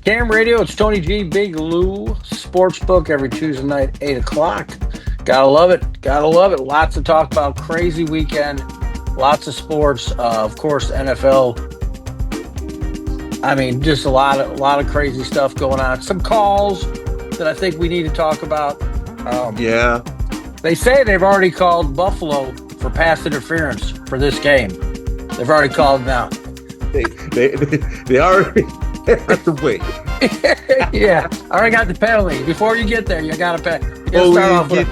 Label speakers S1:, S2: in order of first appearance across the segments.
S1: Cam Radio, it's Tony G, Big Lou, Sportsbook every Tuesday night, 8 o'clock. Gotta love it. Gotta love it. Lots to talk about. Crazy weekend. Lots of sports. Of course, NFL. I mean, just a lot of crazy stuff going on. Some calls that I think we need to talk about. Um,
S2: Yeah,
S1: they say they've already called Buffalo for pass interference for this game. They've already called now.
S2: they already have to wait.
S1: Yeah, I already got the penalty. Before you get there, you got to pay. You got to
S2: Before we
S1: start
S2: even
S1: off
S2: get
S1: with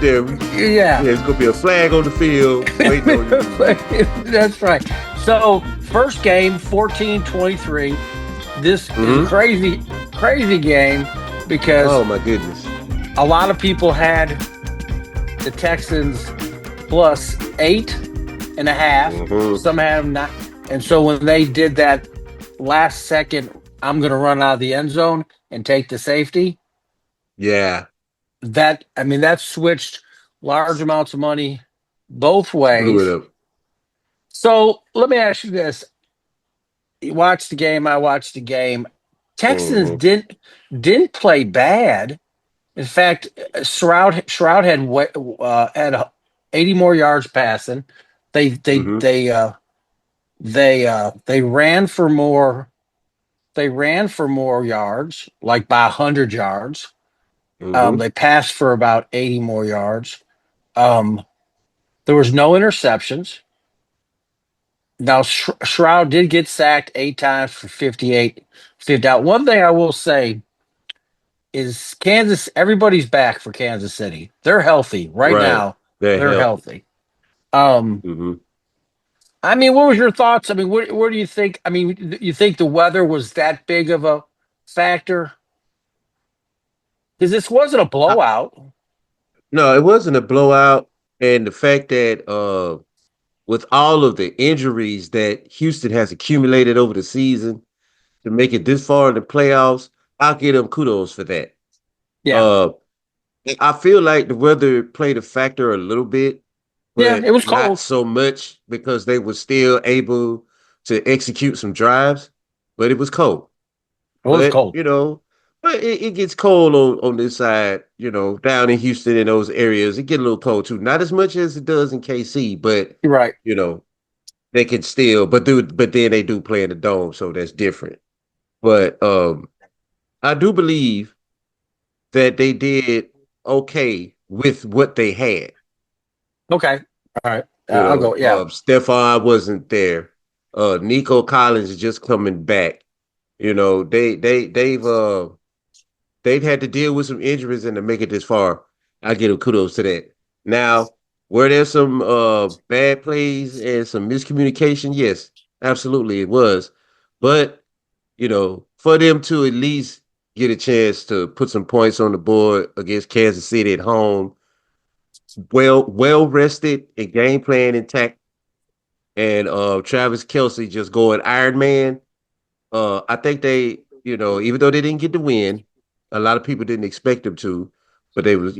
S2: there,
S1: yeah.
S2: there's gonna be a flag on the field waiting on you.
S1: That's right. So, first game, 14-23. This is a
S2: Hmm.
S1: crazy game because
S2: Oh my goodness.
S1: a lot of people had the Texans plus 8.5.
S2: Hmm.
S1: Some had them not. And so when they did that last second, I'm going to run out of the end zone and take the safety.
S2: Yeah,
S1: That switched large amounts of money both
S2: screw it
S1: ways.
S2: up.
S1: So let me ask you this: you watched the game, I watched the game. Texans
S2: Hmm.
S1: didn't play bad. In fact, Shroud had 80 more yards passing. They they
S2: Hmm.
S1: they uh they ran for more. They ran for more yards, like by 100 yards.
S2: Hmm.
S1: They passed for about 80 more yards. Um, there was no interceptions. Now Shroud did get sacked 8 times for 58 50 out. One thing I will say is Kansas. Everybody's back for Kansas City. They're healthy right
S2: Right.
S1: now.
S2: They're
S1: They're
S2: healthy.
S1: healthy. Um,
S2: Hmm.
S1: what was your thoughts? I mean, what do you think? I mean, you think the weather was that big of a factor? Because this wasn't a blowout.
S2: No, it wasn't a blowout, and the fact that with all of the injuries that Houston has accumulated over the season to make it this far in the playoffs, I'll give them kudos for that.
S1: Yeah,
S2: Uh, I feel like the weather played a factor a little bit,
S1: yeah,
S2: but
S1: it was
S2: not
S1: cold.
S2: so much because they were still able to execute some drives. But it was cold.
S1: It was
S2: But
S1: cold.
S2: it gets cold on this side. Down in Houston in those areas, it get a little cold too. Not as much as it does in KC, but
S1: You're right.
S2: you know they can still. But then they do play in the dome, so that's different. But I do believe that they did okay with what they had.
S1: Okay. All right. I'll go. Yeah.
S2: Stephon wasn't there. Nico Collins is just coming back. They've had to deal with some injuries and to make it this far. I give them kudos to that. Now, were there some bad plays and some miscommunication? Yes, absolutely it was. But for them to at least get a chance to put some points on the board against Kansas City at home, well rested and game plan intact, and Travis Kelsey just going Iron Man. I think they, even though they didn't get the win, a lot of people didn't expect them to, but they was,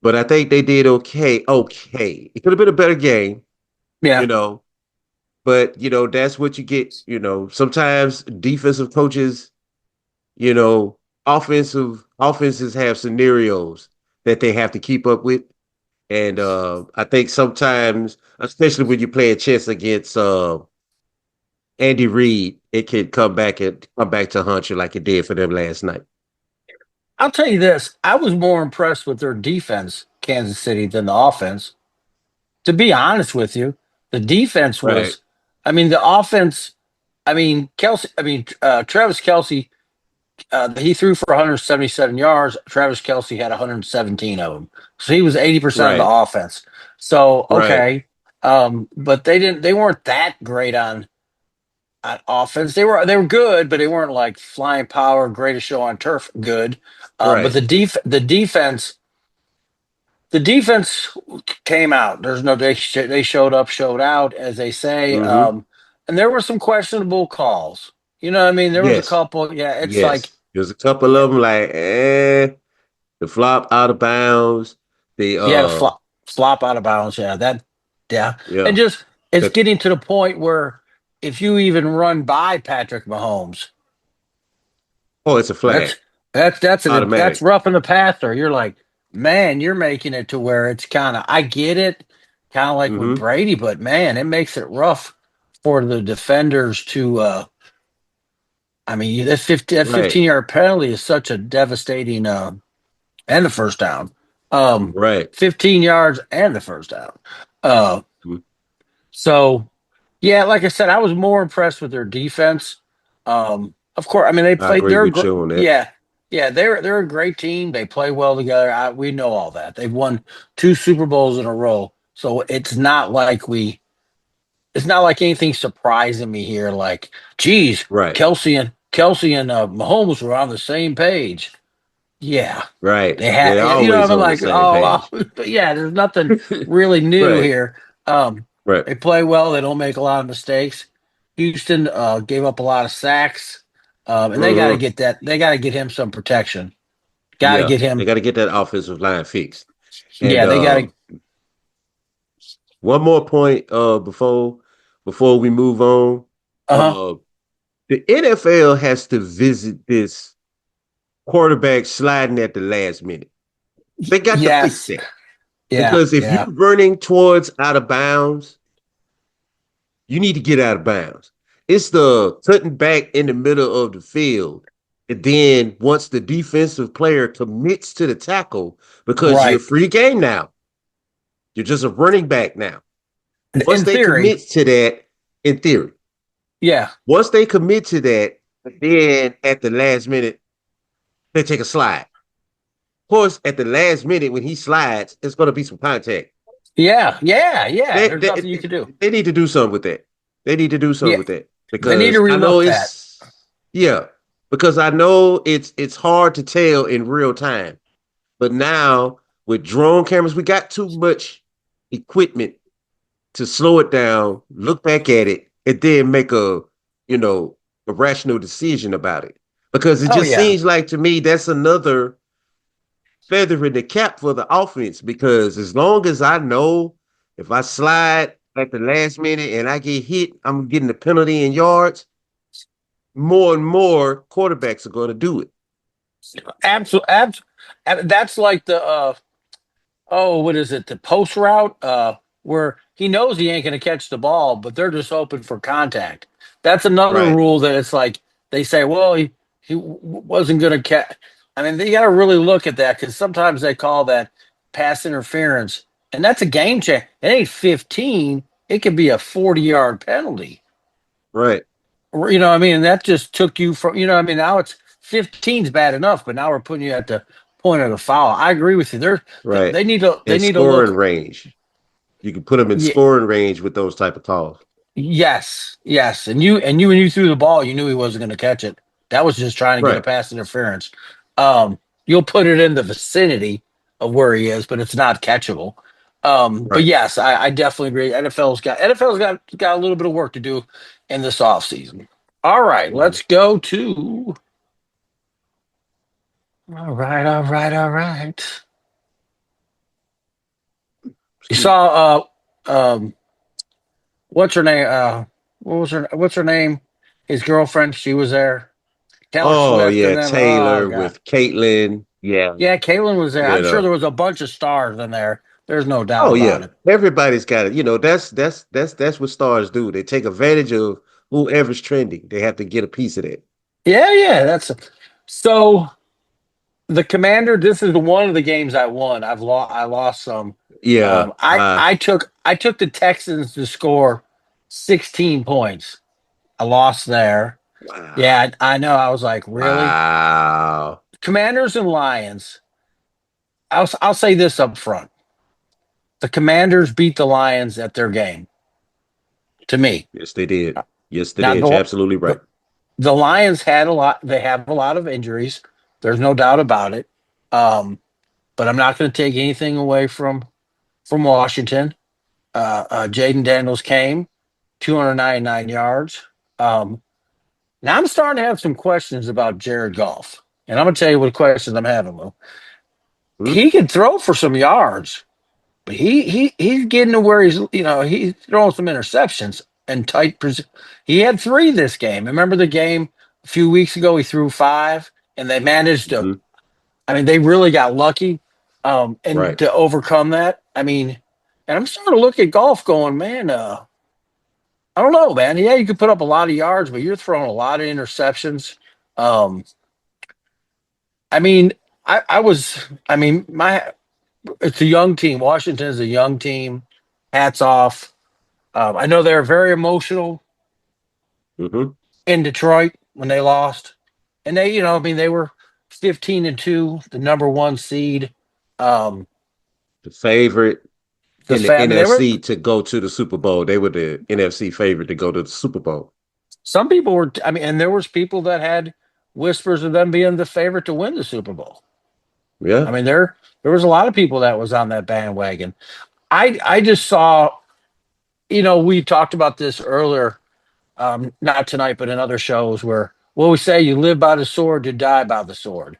S2: but I think they did okay. Okay, it could have been a better game, you
S1: Yeah.
S2: know, but that's what you get. Sometimes defensive coaches, you know, offenses have scenarios that they have to keep up with. And I think sometimes, especially when you play a chess against Andy Reid, it can come back to haunt you like it did for them last night.
S1: I'll tell you this. I was more impressed with their defense, Kansas City, than the offense. To be honest with you, the defense
S2: Right.
S1: was, the offense, Travis Kelsey, he threw for 177 yards. Travis Kelsey had 117 of them. So he was 80% of the
S2: Right.
S1: offense. So,
S2: Right.
S1: okay. But they weren't that great on offense. They were good, but they weren't like flying power, greatest show on turf good. But
S2: Right.
S1: the defense came out. They showed up, showed out, as they say.
S2: Mm-hmm.
S1: And there were some questionable calls. You know what I mean? There was a
S2: Yes.
S1: couple. Yeah, it's like
S2: Yes. There's a couple
S1: yeah,
S2: of them like the flop out of bounds. The
S1: he had a flop out of bounds. Yeah, and
S2: yeah.
S1: just it's
S2: The,
S1: getting to the point where if you even run by Patrick Mahomes,
S2: Oh, it's a flag.
S1: That's that's
S2: Automatic.
S1: roughing the passer. You're like, man, you're making it to where it's kind of. I get it, kind of like with
S2: Mm-hmm.
S1: Brady, but man, it makes it rough for the defenders to. I mean, that
S2: Right.
S1: 15-yard penalty is such a devastating and the first down. Um,
S2: Right.
S1: 15 yards and the first down. Uh,
S2: Mhm.
S1: so yeah, like I said, I was more impressed with their defense. Of course, I mean they
S2: I
S1: played.
S2: agree with you on that.
S1: Yeah, yeah. They're a great team. They play well together. We know all that. They've won two Super Bowls in a row. So it's not like anything surprising me here. Like, geez,
S2: Right.
S1: Kelsey and Mahomes were on the same page. Yeah,
S2: Right.
S1: they had.
S2: They're
S1: You know,
S2: always
S1: I'm
S2: on the
S1: like,
S2: same
S1: oh,
S2: page.
S1: but yeah, there's nothing really new
S2: Right.
S1: here. Um,
S2: Right.
S1: they play well. They don't make a lot of mistakes. Houston gave up a lot of sacks, and they got to
S2: Mm-hmm.
S1: get that. They got to get him some protection. Got to
S2: Yeah.
S1: get
S2: They
S1: him.
S2: got to get that offensive line fixed. And
S1: Yeah, they got to.
S2: one more point before we move on.
S1: Uh huh.
S2: Uh the NFL has to visit this quarterback sliding at the last minute. They got to fix
S1: Yes.
S2: that.
S1: Yeah.
S2: Because if you're
S1: Yeah.
S2: running towards out of bounds, you need to get out of bounds. It's the cutting back in the middle of the field. And then once the defensive player commits to the tackle, because you're
S1: Right.
S2: free game now, you're just a running back now. Once
S1: In
S2: they
S1: theory.
S2: commit to that, in theory,
S1: Yeah.
S2: once they commit to that, then at the last minute, they take a slide. Of course, at the last minute when he slides, it's going to be some contact.
S1: Yeah. Yeah. Yeah.
S2: They,
S1: There's
S2: they
S1: nothing you can do.
S2: they need to do something with that. They need to do something
S1: Yeah.
S2: with that
S1: They need to
S2: because I know
S1: relook that.
S2: it's yeah because I know it's hard to tell in real time. But now with drone cameras, we got too much equipment to slow it down, look back at it, and then make you know a rational decision about it. Because it
S1: Oh
S2: just
S1: yeah.
S2: seems like to me that's another feather in the cap for the offense. Because as long as I know if I slide at the last minute and I get hit, I'm getting the penalty in yards. More and more quarterbacks are going to do it.
S1: Absolutely. That's like the oh, what is it? The post route, where he knows he ain't going to catch the ball, but they're just open for contact. That's another
S2: Right,
S1: rule that it's like they say, well, he wasn't going to catch. I mean, you got to really look at that because sometimes they call that pass interference, and that's a game check. It ain't 15; it could be a 40-yard penalty.
S2: right,
S1: You know what I mean? And that just took you from, you know what I mean? Now it's 15's bad enough, but now we're putting you at the point of the foul. I agree with you.
S2: right.
S1: They
S2: And
S1: need to
S2: scoring
S1: look.
S2: range. You can put them in
S1: Yeah,
S2: scoring range with those type of calls.
S1: yes, yes. When you threw the ball, you knew he wasn't going to catch it. That was just trying to get a
S2: Right,
S1: pass interference. You'll put it in the vicinity of where he is, but it's not catchable. But
S2: right.
S1: yes, I definitely agree. NFL's got a little bit of work to do in this offseason. All right,
S2: Mhm.
S1: let's go to. All right. You
S2: Excuse me.
S1: saw what's her name? What's her name? His girlfriend. She was there. Taylor
S2: Oh
S1: Swift and
S2: yeah,
S1: them. Oh
S2: Taylor
S1: god.
S2: with Caitlin. Yeah,
S1: Yeah, Caitlin was there.
S2: you
S1: I'm sure
S2: know.
S1: there was a bunch of stars in there. There's no doubt
S2: Oh
S1: about
S2: yeah,
S1: it.
S2: everybody's got it. You know, that's what stars do. They take advantage of whoever's trending. They have to get a piece of that.
S1: Yeah, yeah. So the Commander. This is one of the games I won. I lost some.
S2: Yeah.
S1: I took the Texans to score 16 points. I lost there.
S2: Wow.
S1: Yeah, I know. I was like, really?
S2: Wow.
S1: Commanders and Lions. I'll say this up front. The Commanders beat the Lions at their game. To me,
S2: Yes, they did. Yes, they
S1: now
S2: did. You're absolutely
S1: the
S2: right.
S1: the Lions had a lot. They have a lot of injuries. There's no doubt about it. Um, but I'm not going to take anything away from Washington. Jaden Daniels came 299 yards. Um, Now I'm starting to have some questions about Jared Goff, and I'm going to tell you what questions I'm having. Lou.
S2: Hmm?
S1: He can throw for some yards, but he's getting to where he's throwing some interceptions and tight. He had three this game. Remember the game a few weeks ago? He threw five. and they managed to.
S2: Hmm.
S1: I mean, they really got lucky, and
S2: Right.
S1: to overcome that. I mean, and I'm starting to look at golf, going, man. I don't know, man. Yeah, you could put up a lot of yards, but you're throwing a lot of interceptions. Um, I mean, I was. I mean, my it's a young team. Washington is a young team. Hats off. I know they were very emotional
S2: Hmm.
S1: in Detroit when they lost, and they, I mean, they were 15-2, the number one seed. Um,
S2: The favorite in the
S1: I mean, they were.
S2: NFC to go to the Super Bowl. They were the NFC favorite to go to the Super Bowl.
S1: Some people were. I mean, and there was people that had whispers of them being the favorite to win the Super Bowl. I
S2: Yeah.
S1: mean, there was a lot of people that was on that bandwagon. I just saw. We talked about this earlier, not tonight, but in other shows where we say you live by the sword, you die by the sword.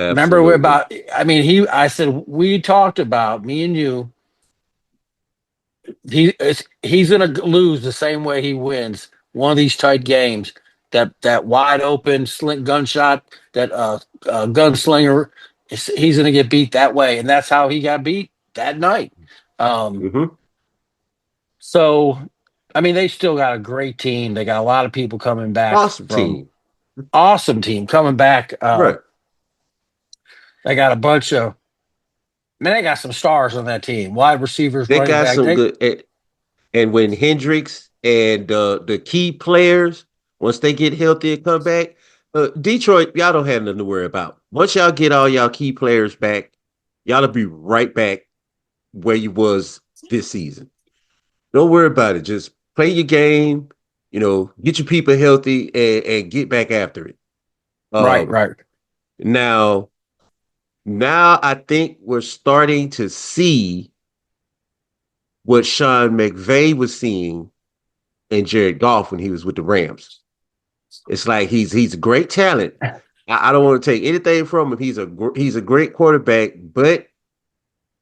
S1: Remember
S2: Absolutely.
S1: about? I mean, I said we talked about me and you. He's going to lose the same way he wins one of these tight games. That wide open sling gunshot, that gunslinger, he's going to get beat that way, and that's how he got beat that night. Um,
S2: Hmm.
S1: so, I mean, they still got a great team. They got a lot of people coming back
S2: Awesome
S1: from
S2: team.
S1: awesome team coming back.
S2: Right.
S1: They got a bunch of man. They got some stars on that team. Wide receivers,
S2: They
S1: running
S2: got
S1: back.
S2: some
S1: They
S2: good. And when Hendricks and the key players, once they get healthy and come back, Detroit, y'all don't have nothing to worry about. Once y'all get all y'all key players back, y'all'll be right back where you was this season. Don't worry about it. Just play your game, get your people healthy and get back after it.
S1: right,
S2: Um,
S1: right.
S2: now, now I think we're starting to see what Sean McVay was seeing in Jared Goff when he was with the Rams. It's like he's a great talent. I don't want to take anything from him. He's a great quarterback, but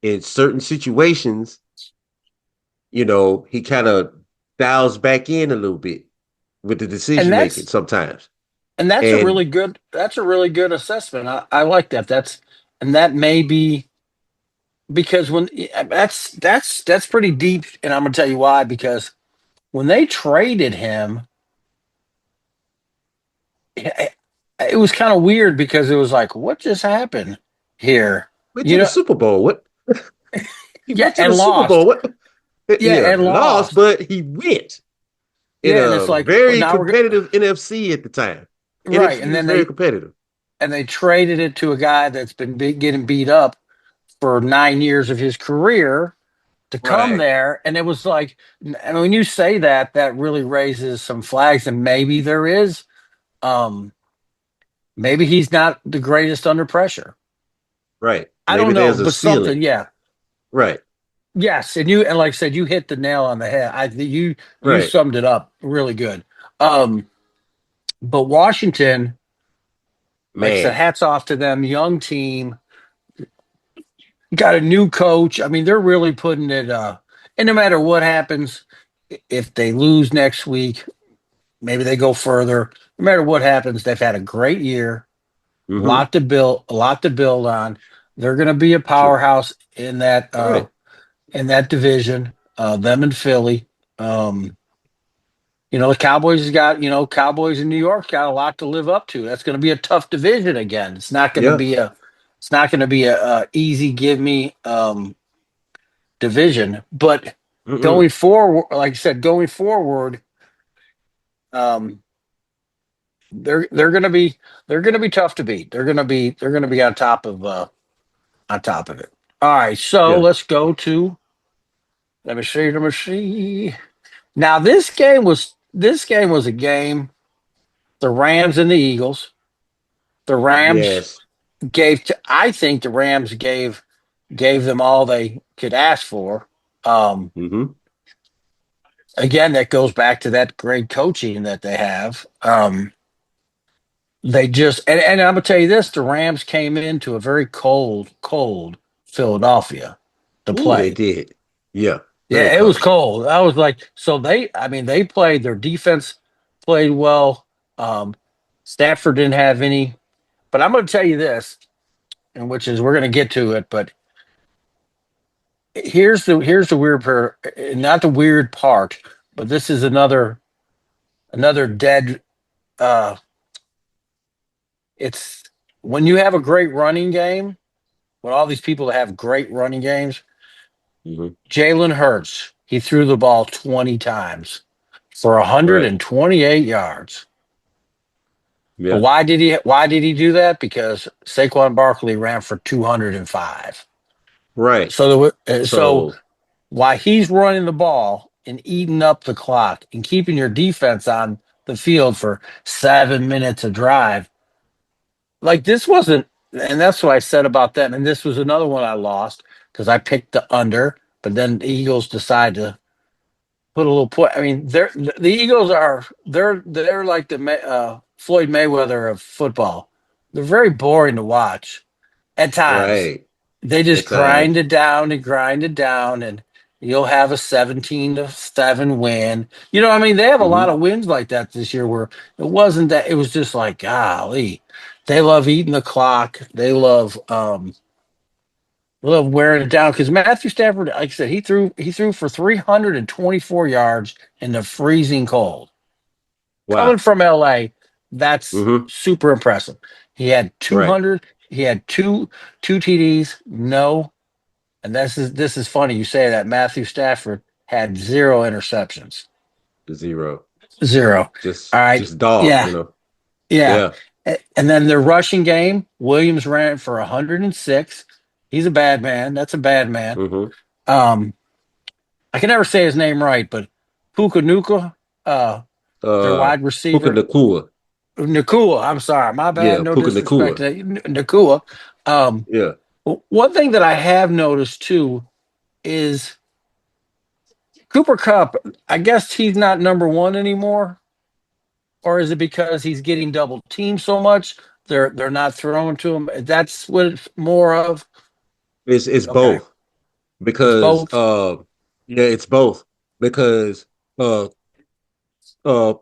S2: in certain situations, he kind of dials back in a little bit with the
S1: And
S2: decision making
S1: that's
S2: sometimes.
S1: that's a
S2: And
S1: really good assessment. I like that. And that may be because when that's pretty deep, and I'm gonna tell you why. Because when they traded him, it, it was kind of weird because it was like, what just happened here?
S2: went to
S1: You
S2: the
S1: know,
S2: Super Bowl. What he
S1: yeah,
S2: went to the
S1: and
S2: Super Bowl?
S1: lost.
S2: What?
S1: Yeah,
S2: Yeah,
S1: and
S2: lost,
S1: lost.
S2: but he went in
S1: Yeah, and
S2: a
S1: it's like, well,
S2: very
S1: now
S2: competitive NFC at the time.
S1: right,
S2: NFC
S1: and
S2: was
S1: then
S2: very competitive.
S1: they traded it to a guy that's been getting beat up for 9 years of his career to come
S2: Right,
S1: there. And it was like, and when you say that, that really raises some flags. And maybe there is, um, maybe he's not the greatest under pressure.
S2: right.
S1: I don't
S2: Maybe
S1: know,
S2: there's a
S1: but something,
S2: ceiling.
S1: yeah.
S2: Right,
S1: Yes. And like I said, you hit the nail on the head. You
S2: right.
S1: summed it up really good. Um, but Washington, like I said,
S2: Man.
S1: hats off to them, young team, got a new coach. I mean, they're really putting it, and no matter what happens, if they lose next week, maybe they go further. No matter what happens, they've had a great year,
S2: Mm-hmm.
S1: a lot to build on. They're going to be a
S2: True.
S1: powerhouse
S2: Right.
S1: in that division. Them and Philly. The Cowboys has got Cowboys in New York got a lot to live up to. That's going to be a tough division again.
S2: Yeah.
S1: It's not going to be a easy give me division, but
S2: Mm-mm.
S1: going forward, like I said, going forward, um, they're going to be tough to beat. They're going to be on top of it. All right, so
S2: Yeah.
S1: let's go to let me see, let me see. Now this game was a game. The Rams and the Eagles. The Rams
S2: Yes.
S1: I think the Rams gave them all they could ask for. Um,
S2: Mm-hmm.
S1: Again, that goes back to that great coaching that they have. They just and I'm gonna tell you this: the Rams came into a very cold Philadelphia to
S2: Ooh, they
S1: play.
S2: did. Yeah. Very
S1: Yeah, it was
S2: cold.
S1: cold. I was like, so I mean, they played their defense played well. Um, Stafford didn't have any, But I'm going to tell you this, and which is we're going to get to it. But here's the weird part, not the weird part, but this is another dead. Uh, it's when you have a great running game. When all these people have great running games,
S2: Hmm.
S1: Jalen Hurts, he threw the ball 20 times for
S2: Right.
S1: 128 yards. But
S2: Yeah.
S1: why did he do that? Because Saquon Barkley ran for 205.
S2: Right.
S1: So
S2: So
S1: why he's running the ball and eating up the clock and keeping your defense on the field for 7 minutes of drive, like this wasn't, and that's what I said about them. And this was another one I lost because I picked the under, but then the Eagles decide to put a little point. I mean, the Eagles they're like the Floyd Mayweather of football. They're very boring to watch at times.
S2: right.
S1: They just
S2: At times.
S1: grind it down and grind it down, and you'll have a 17-7 win. You know, I mean, they have a lot
S2: Hmm.
S1: of wins like that this year where it wasn't that it was just like, golly, they love eating the clock. They love wearing it down because Matthew Stafford, like I said, he threw for 324 yards in the freezing cold. Coming
S2: Wow.
S1: from LA, that's
S2: Hmm.
S1: super impressive. He had
S2: Right.
S1: 200, he had two TDs, no, and this is funny you say that. Matthew Stafford had zero interceptions.
S2: Zero.
S1: Zero. All right.
S2: Just dog,
S1: Yeah.
S2: you know.
S1: Yeah.
S2: Yeah.
S1: And then the rushing game, Williams ran for 106. He's a bad man. That's a bad man.
S2: Hmm.
S1: Um, I can never say his name right, but Puka Nuka, uh, their
S2: Uh
S1: wide
S2: Puka
S1: receiver,
S2: Nakua.
S1: Nakua. I'm sorry, my bad.
S2: Yeah,
S1: No
S2: Puka
S1: disrespect
S2: Nakua.
S1: to Nakua. Um,
S2: Yeah.
S1: one thing that I have noticed too is Cooper Cup. I guess he's not number one anymore, or is it because he's getting double teamed so much? They're not throwing to him. That's what it's more of.
S2: It's
S1: Okay,
S2: both
S1: it's
S2: because
S1: both.
S2: yeah, it's both because uh uh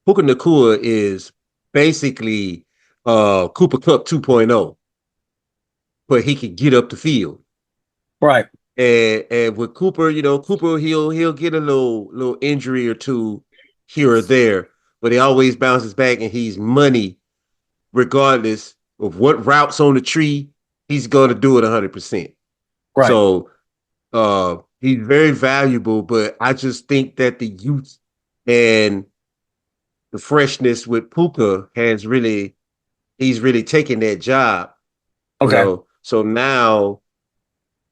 S2: Puka Nakua is basically Cooper Cup 2.0, but he can get up the field.
S1: Right,
S2: And with Cooper, Cooper he'll get a little injury or two here or there, but he always bounces back and he's money regardless of what routes on the tree, he's gonna do it 100%.
S1: right.
S2: So he's very valuable, but I just think that the youth and the freshness with Puka he's really taken that job,
S1: Okay,
S2: So now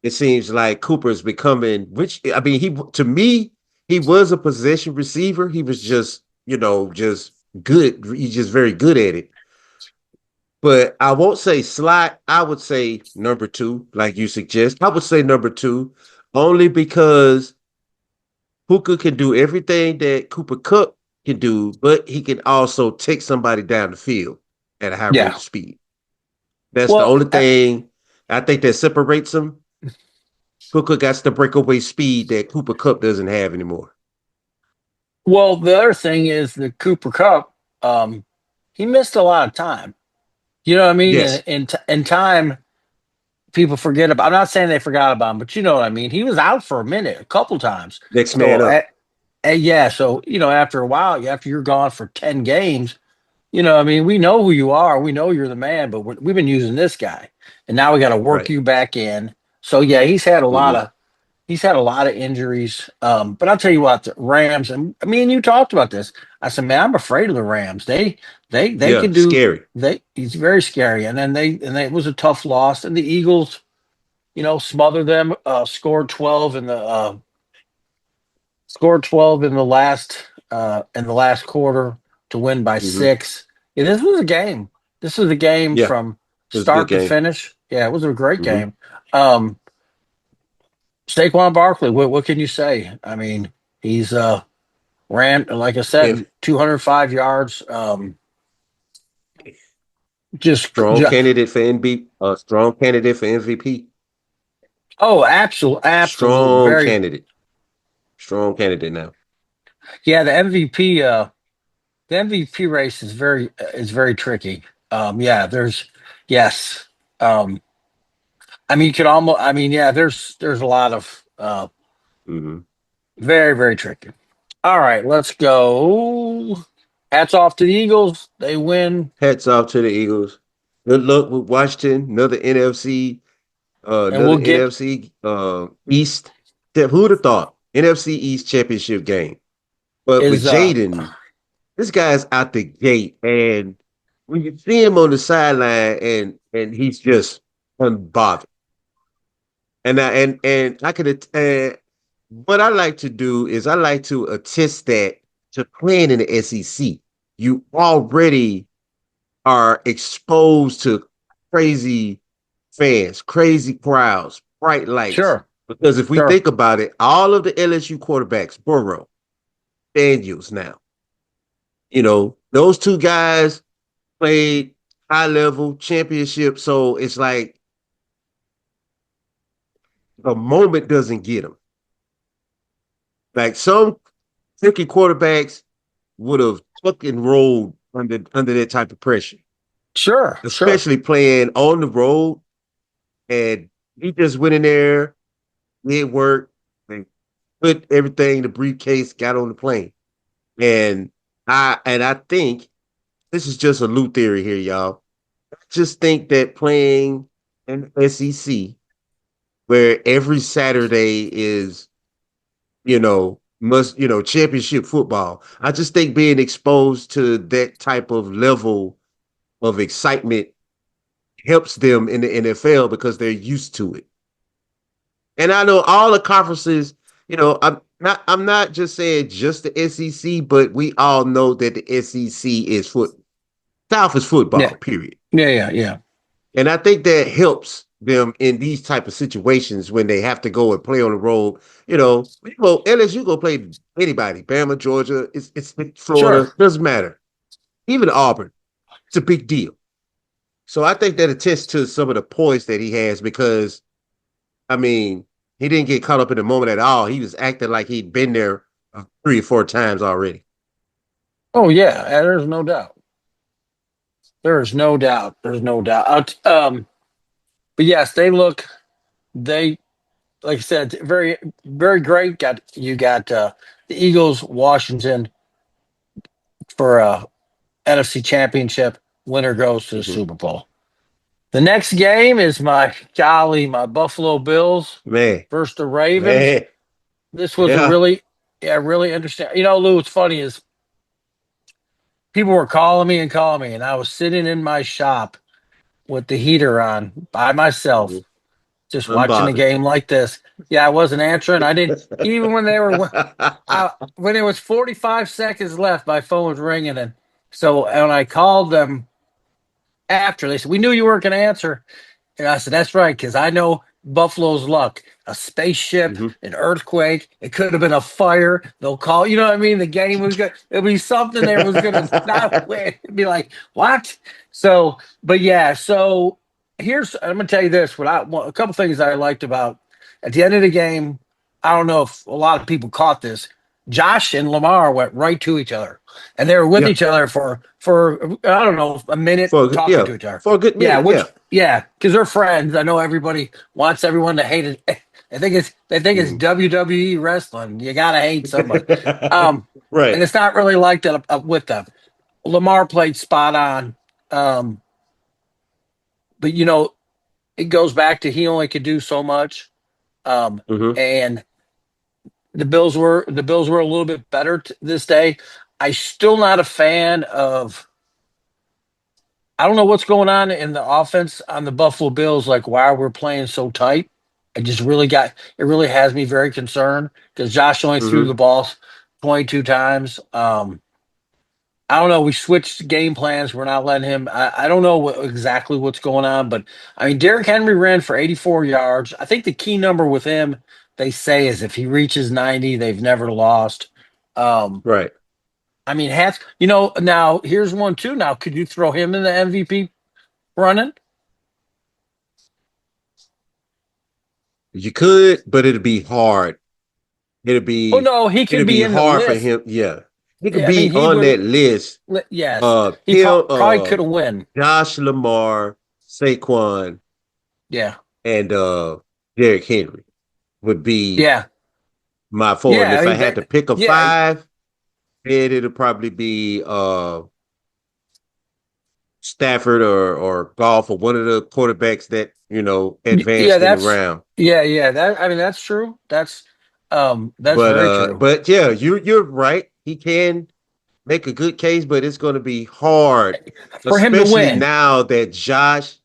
S2: it seems like Cooper's becoming, which I mean, he to me, he was a possession receiver. He was just, just good. He's just very good at it. But I won't say slot. I would say number two, like you suggest. I would say number two, only because Puka can do everything that Cooper Cup can do, but he can also take somebody down the field at a high rate
S1: yeah.
S2: of speed. That's the
S1: Well,
S2: only thing I think that separates him. Puka got the breakaway speed that Cooper Cup doesn't have anymore.
S1: well, the other thing is the Cooper Cup. He missed a lot of time. You know what I mean? And
S2: Yes,
S1: in time, people forget about. I'm not saying they forgot about him, but you know what I mean. He was out for a minute, a couple times.
S2: next man
S1: So,
S2: up.
S1: yeah. So after a while, after you're gone for 10 games, I mean, we know who you are. We know you're the man, but we've been using this guy, and now we got to work
S2: Right.
S1: you back in. So yeah,
S2: Hmm.
S1: he's had a lot of injuries. But I'll tell you what, the Rams, and me and you talked about this. I said, man, I'm afraid of the Rams. They
S2: Yeah,
S1: can do
S2: scary.
S1: he's very scary. And then it was a tough loss. And the Eagles, smothered them, scored 12 in the last quarter to win by
S2: Hmm.
S1: 6. Yeah, this was a game. This was a game
S2: Yeah,
S1: from
S2: it was a good
S1: start to
S2: game.
S1: finish. Yeah, it was a great
S2: Hmm.
S1: game. Um, Saquon Barkley, what can you say? I mean, he's ran, like I
S2: If
S1: said, 205 yards.
S2: strong candidate for NB, strong candidate for MVP.
S1: Oh, absolute,
S2: Strong
S1: very,
S2: candidate. Strong candidate now.
S1: yeah. The MVP race is very tricky. Yeah, there's yes. Um, I mean, you could almost. I mean, yeah, there's a lot of
S2: Hmm.
S1: very very tricky. All right, let's go. Hats off to the Eagles. They win,
S2: Hats off to the Eagles. Good luck with Washington.
S1: and we'll
S2: Another
S1: get
S2: NFC East. Who would have thought? NFC East championship game. But with
S1: is
S2: Jaden, this guy's out the gate, and when you see him on the sideline, and he's just unbothered. And I could what I like to do is I like to attest that to playing in the SEC. You already are exposed to crazy fans, crazy crowds, bright lights.
S1: sure,
S2: Because if we
S1: sure,
S2: think about it, all of the LSU quarterbacks, Burrow, Daniels now, those two guys played high level championship. So it's like a moment doesn't get them. Like some rookie quarterbacks would have fucking rolled under that type of pressure,
S1: sure, sure,
S2: especially playing on the road. And he just went in there, did work, and put everything in the briefcase, got on the plane. And I think this is just a loot theory here, y'all. I just think that playing in SEC, where every Saturday is, championship football. I just think being exposed to that type of level of excitement helps them in the NFL because they're used to it. And I know all the conferences, I'm not just saying just the SEC, but we all know that the SEC is South is football,
S1: yeah,
S2: period.
S1: yeah, yeah, yeah,
S2: And I think that helps them in these type of situations when they have to go and play on the road. LSU go play anybody, Bama, Georgia, it's Florida,
S1: sure,
S2: doesn't matter. Even Auburn, it's a big deal. So I think that attests to some of the poise that he has because, I mean, he didn't get caught up in the moment at all. He was acting like he'd been there 3 or 4 times already.
S1: oh yeah, there's no doubt. There is no doubt. There's no doubt. But yes, they like I said, very very great. Got the Eagles, Washington for NFC Championship. Winner goes to the
S2: Hmm.
S1: Super Bowl. The next game is my Buffalo Bills
S2: Man,
S1: versus the Ravens.
S2: man,
S1: This was a
S2: yeah.
S1: really, yeah, really interesting. You know, Lou, what's funny is people were calling me, and I was sitting in my shop with the heater on by myself,
S2: Mhm.
S1: just watching a
S2: Unbothered.
S1: game like this. Yeah, I wasn't answering. I didn't even when it was 45 seconds left, my phone was ringing, and so when I called them after, they said we knew you weren't going to answer. And I said, that's right, because I know Buffalo's luck. A spaceship,
S2: Mhm.
S1: an earthquake, it could have been a fire. They'll call, you know what I mean? The game was good. It'll be something there was going to not win. It'd be like, what? So, but yeah, so I'm going to tell you this. A couple things I liked about at the end of the game, I don't know if a lot of people caught this. Josh and Lamar went right to each other, and they were with
S2: Yeah,
S1: each other for I don't know a minute talking
S2: yeah,
S1: to each other.
S2: for a good
S1: Yeah,
S2: minute. Yeah.
S1: because they're friends. I know everybody wants everyone to hate it. They think it's
S2: Mm.
S1: WWE wrestling. You gotta hate somebody. Um, and
S2: Right.
S1: it's not really like that with them. Lamar played spot on. Um, but it goes back to he only could do so much.
S2: Hmm.
S1: And the Bills were a little bit better this day. I still not a fan of. I don't know what's going on in the offense on the Buffalo Bills, like why we're playing so tight. It really has me very concerned because Josh only threw
S2: Hmm.
S1: the ball 22 times. I don't know. We switched game plans. We're not letting him. I don't know exactly what's going on, but I mean, Derrick Henry ran for 84 yards. I think the key number with him, they say, is if he reaches 90, they've never lost. Um,
S2: Right.
S1: I mean, now here's one too. Now, could you throw him in the MVP running?
S2: You could, but it'd be hard. It'd
S1: Oh
S2: be
S1: no, he
S2: it'd
S1: could be
S2: be
S1: in the
S2: hard for
S1: list.
S2: him. Yeah. He could
S1: Yeah, I
S2: be
S1: mean, he
S2: on
S1: would.
S2: that list.
S1: Yes, he
S2: Him,
S1: probably could have win.
S2: Josh Lamar, Saquon,
S1: Yeah,
S2: and Derrick Henry would be
S1: yeah,
S2: my four. And
S1: yeah. I
S2: if I
S1: mean
S2: had
S1: that.
S2: to pick a
S1: Yeah,
S2: five, then it'll probably be Stafford or Golf or one of the quarterbacks that
S1: yeah.
S2: advanced in the round.
S1: Yeah. That I mean that's true. That's very true.
S2: But yeah, you're right. He can make a good case, but it's going to be hard,
S1: For him to
S2: especially
S1: win.
S2: now that Josh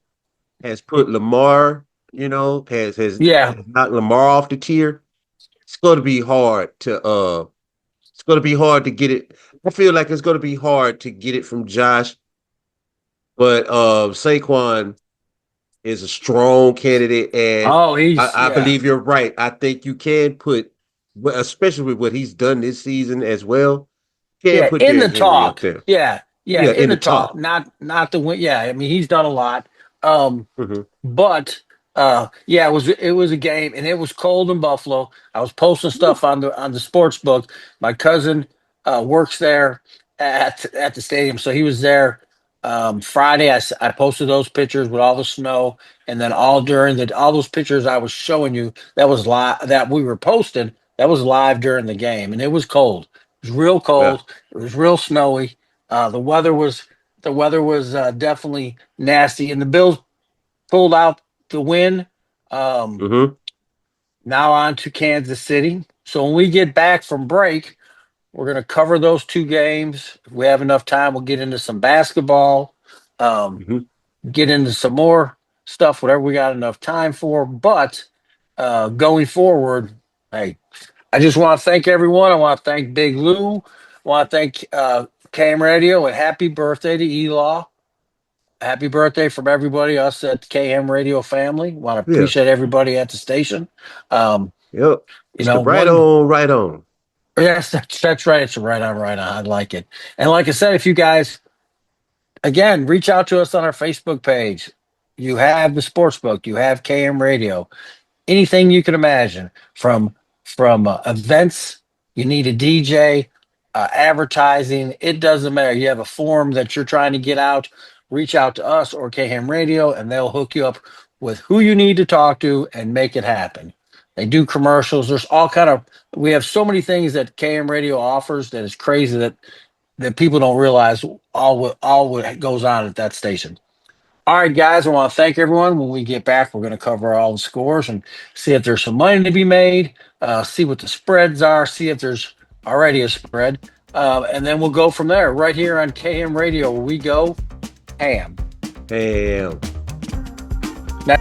S2: has put Lamar,
S1: Yeah,
S2: has knocked Lamar off the tier. It's going to be hard to get it. I feel like it's going to be hard to get it from Josh, but Saquon is a strong candidate, and
S1: oh, he's
S2: I
S1: yeah,
S2: believe you're right. I think you can put, especially with what he's done this season as well, can
S1: yeah,
S2: put
S1: in the
S2: Derrick Henry up
S1: talk.
S2: there.
S1: Yeah,
S2: Yeah,
S1: in
S2: in the
S1: the talk.
S2: talk.
S1: Not the win. Yeah, I mean he's done a lot. Um,
S2: Hmm.
S1: but yeah, it was a game and it was cold in Buffalo. I was posting stuff on the sports book. My cousin works there at the stadium, so he was there Friday. I posted those pictures with all the snow, and then all those pictures I was showing you that was live that we were posting that was live during the game, and it was cold. It was real
S2: Yeah.
S1: cold. It was real snowy. The weather was definitely nasty, and the Bills pulled out the win. Um,
S2: Hmm.
S1: Now on to Kansas City. So when we get back from break, we're going to cover those two games. If we have enough time, we'll get into some basketball, um,
S2: Hmm.
S1: get into some more stuff, whatever we got enough time for. But going forward, hey, I just want to thank everyone. I want to thank Big Lou. I want to thank Cam Radio and happy birthday to Elaw. Happy birthday from everybody, us at KM Radio family. Want to
S2: Yeah.
S1: appreciate everybody at the station. Um,
S2: Yep.
S1: you
S2: It's the
S1: know,
S2: right
S1: one,
S2: on, right on.
S1: yes, that's right. It's right on, right on. I like it. And like I said, if you guys, again, reach out to us on our Facebook page. You have the sports book, you have KM Radio, anything you can imagine from events. You need a DJ, advertising. It doesn't matter. You have a form that you're trying to get out. Reach out to us or KM Radio, and they'll hook you up with who you need to talk to and make it happen. They do commercials. There's all kind of. We have so many things that KM Radio offers that is crazy that people don't realize all what goes on at that station. All right, guys, I want to thank everyone. When we get back, we're going to cover all the scores and see if there's some money to be made, see what the spreads are, see if there's already a spread. And then we'll go from there right here on KM Radio where we go ham.
S2: Damn.
S1: Now,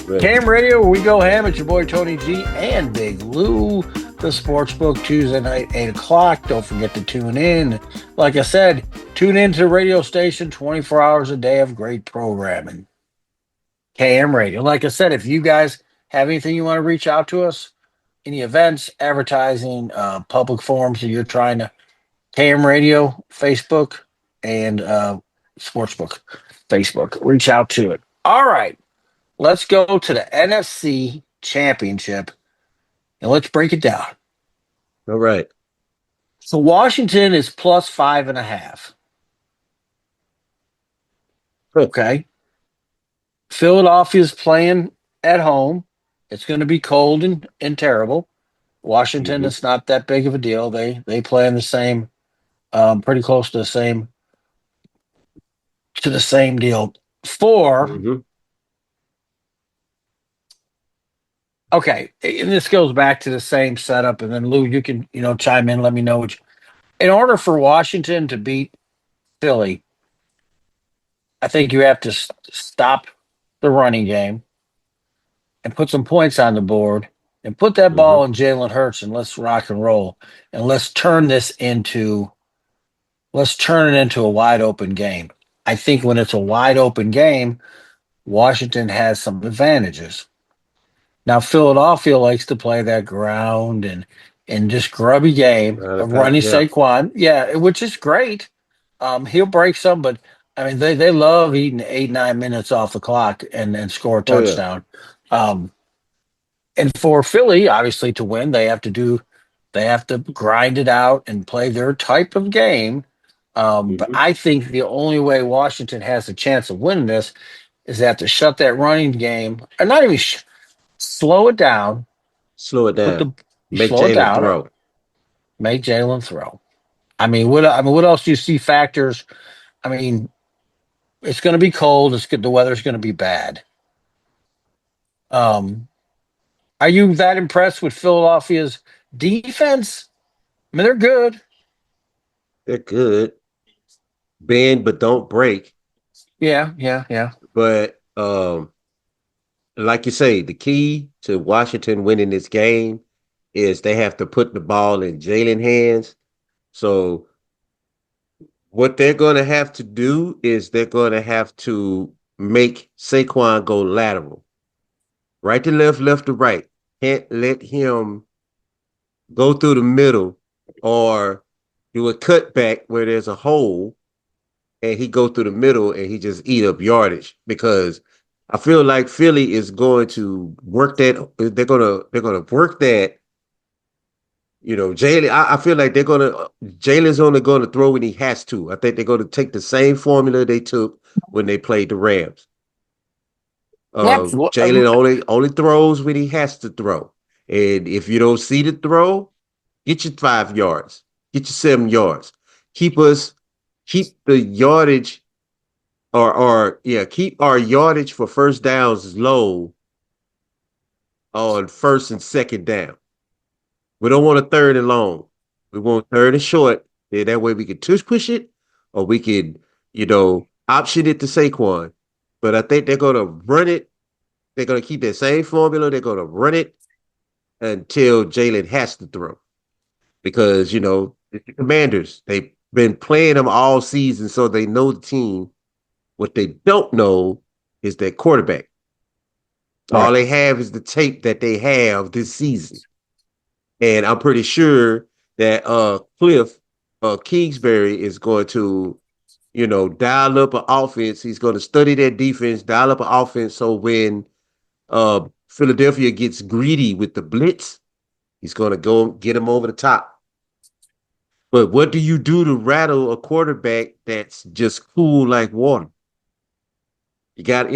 S2: Ready.
S1: KM Radio where we go ham. It's your boy Tony G and Big Lou, the Sportsbook Tuesday night, 8 o'clock. Don't forget to tune in. Like I said, tune in to the radio station 24 hours a day of great programming. KM Radio. Like I said, if you guys have anything you want to reach out to us, any events, advertising, public forums that you're trying to, KM Radio, Facebook, and Sportsbook, Facebook, reach out to it. All right, let's go to the NFC Championship and let's break it down.
S2: All right.
S1: So Washington is plus 5.5.
S2: Huh.
S1: Okay. Philadelphia's playing at home. It's going to be cold and terrible. Washington,
S2: Hmm.
S1: it's not that big of a deal. They play in the same, pretty close to the same deal. Four,
S2: Hmm.
S1: okay, and this goes back to the same setup. And then Lou, you can chime in, let me know which. In order for Washington to beat Philly, I think you have to stop the running game and put some points on the board and put that
S2: Hmm.
S1: ball in Jalen Hurts and let's rock and roll and let's turn it into a wide open game. I think when it's a wide open game, Washington has some advantages. Now Philadelphia likes to play that ground and just grubby game
S2: Round the
S1: of
S2: pound.
S1: running
S2: Yeah.
S1: Saquon. Yeah, which is great. He'll break some, but I mean they love eating 8 9 minutes off the clock and then score a
S2: Oh yeah.
S1: touchdown. Um, and for Philly, obviously to win, they have to grind it out and play their type of game. But
S2: Hmm.
S1: I think the only way Washington has a chance of winning this is they have to shut that running game, or not even slow it down.
S2: Slow it
S1: Put
S2: down.
S1: the
S2: Make
S1: Slow it
S2: Jalen
S1: down.
S2: throw.
S1: Make Jalen throw. I mean, what else do you see factors? I mean, it's going to be cold. It's good. The weather's going to be bad. Um, are you that impressed with Philadelphia's defense? I mean, they're good.
S2: They're good. Bend but don't break.
S1: Yeah, yeah, yeah.
S2: But like you say, the key to Washington winning this game is they have to put the ball in Jalen hands. So what they're going to have to do is they're going to have to make Saquon go lateral, right to left, left to right. Can't let him go through the middle or do a cutback where there's a hole and he go through the middle and he just eat up yardage because I feel like Philly is going to work that. They're gonna work that. Jalen. I feel like they're gonna. Jalen's only going to throw when he has to. I think they're going to take the same formula they took when they played the Rams.
S1: That's
S2: Jalen only throws when he has to throw, and if you don't see the throw, get your 5 yards, get your 7 yards. Keep us keep the yardage or yeah, keep our yardage for first downs low on first and second down. We don't want a third and long. We want third and short. And that way we can tush push it or we can, option it to Saquon. But I think they're gonna run it. They're gonna keep that same formula. They're gonna run it until Jalen has to throw. Because, the commanders, they've been playing them all season, so they know the team. What they don't know is their quarterback. All
S1: right.
S2: they have is the tape that they have this season. And I'm pretty sure that Cliff Kingsbury is going to, dial up an offense. He's going to study that defense, dial up an offense so when Philadelphia gets greedy with the blitz, he's going to go get him over the top. But what do you do to rattle a quarterback that's just cool like water? You got,